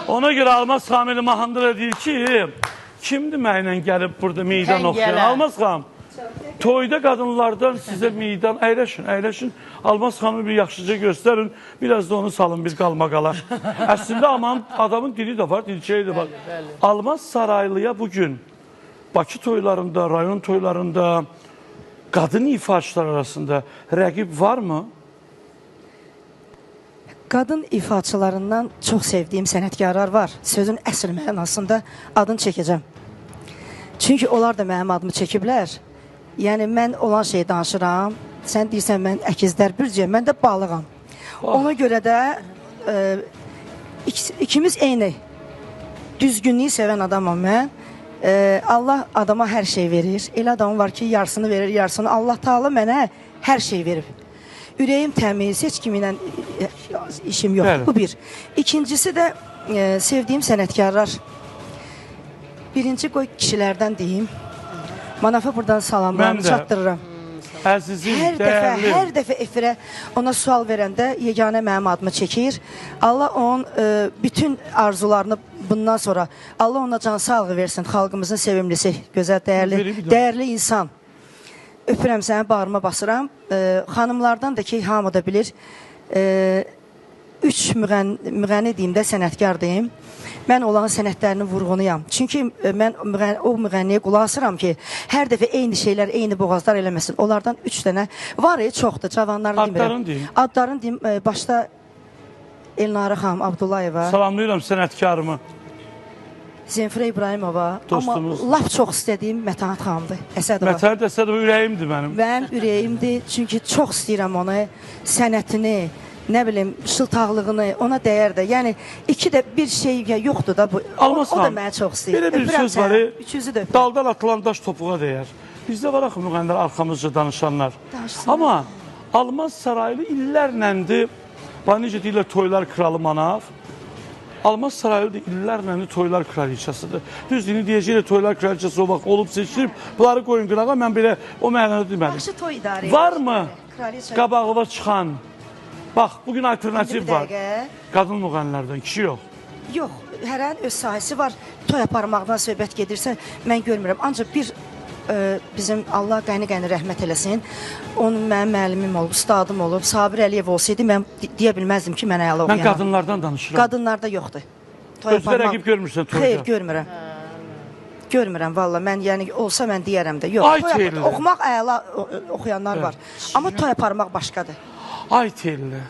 Ona görə Almaz xanım elə mahandıra deyir ki, kimdir mənlə gəlib burada meydan oxuyan? Almaz xanım, toyda qadınlardan sizə meydan, əyləşin. Almaz xanımı bir yaxşıca göstərin, biraz da onu salın bir qalmaqala. Əslində adamın dili də var, dilçəyi də var. Almaz Saraylıya bugün Bakı toylarında, rayon toylarında, qadın ifaçılar arasında rəqib varmı? Qadın ifaçılarından çox sevdiyim sənətkarlar var. Sözün əsl mənasında adını çəkəcəm. Çünki onlar da mənim adımı çəkiblər. Yəni, mən olan şey danışıram. Sən deyirsən, mən əkizlər bürcəyəm, mən də balığam. Ona görə də ikimiz eyni. Düzgünlüyü sevən adamam mən. Allah adama hər şey verir. Elə adam var ki, yarısını verir, yarısını. Allah Taala mənə hər şey verib. Ürəyim təmiz, heç kiminlə işim yox. Bu bir. İkincisi də sevdiyim sənətkarlar. Birinci qoy kişilərdən deyim. Manafa buradan salamlarımı çatdırıram. Əzizim, dəyərli. Hər dəfə efirə ona sual verəndə yeganə mənim adımı çəkir. Allah onun bütün arzularını bundan sonra, Allah ona can sağlığı versin, xalqımızın sevimlisi, gözəl, dəyərli insan. Öpürəm səni, bağrıma basıram. Xanımlardan da ki, hamı da bilir, 3 müğənni deyim də, sənətkar deyim. Mən onların sənətlərini vurğunuyam. Çünki mən o müğənniyə qulaq asıram ki, hər dəfə eyni şeylər, eyni boğazlar eləməsin. Onlardan 3 dənə var, çoxdur, cavanlarını demirəm. Adlarını deyim. Adlarını deyim, başda Elnarə xanım Abdullayeva. Salamlayıram sənətkarımı. Zenfirə İbrahimova. Dostumuz. Amma laf çox istədiyim Mətanət xanımdır. Əsədova. Mətanət Əsədova ürəyimdir mənim. Mənim ürəyimdir, çünki çox istəyirəm onu, sənətini, nə bilim, şıltaqlığını, ona dəyər də. Yəni, iki də bir şey yoxdur da bu. O da mənə çox istəyir. Belə bir söz var, öpürəm. daldan atılan daş topuğa dəyər. Bizdə var axı müğənnilər arxamızca danışanlar. Amma Almaz Saraylı illərləndir, necə deyirlər, toylar kralı Manav. Almaz Saraylı da illərlə toylar kraliçasıdır. Düz dini deyəcəklə toylar kraliçası o vaxt olub seçilib, bunları qoyun qırağa, mən belə o mənada demədim. Yaxşı toy idarə edir. Varmı qabağıva çıxan? Bax, bugün alternativ var. Qadın müğənnilərdən, kişi yox. Yox, hərənin öz sahəsi var. Toy aparmaqdan söhbət gedirsə, mən görmürəm. Ancaq bir bizim Allah qəni-qəni rəhmət eləsin. Onun mənim müəllimim olub, ustadım olub. Sabir Əliyev olsaydı, mən deyə bilməzdim ki, mən əla oxuyanam. Mən qadınlardan danışıram. Qadınlarda yoxdur. Özdə rəqib görmürsən toyda? Xeyr, görmürəm. Görmürəm, valla. Mən, yəni, olsa mən deyərəm də. Yox, oxumaq əla oxuyanlar var. Amma toy aparmaq başqadır. Ay telli.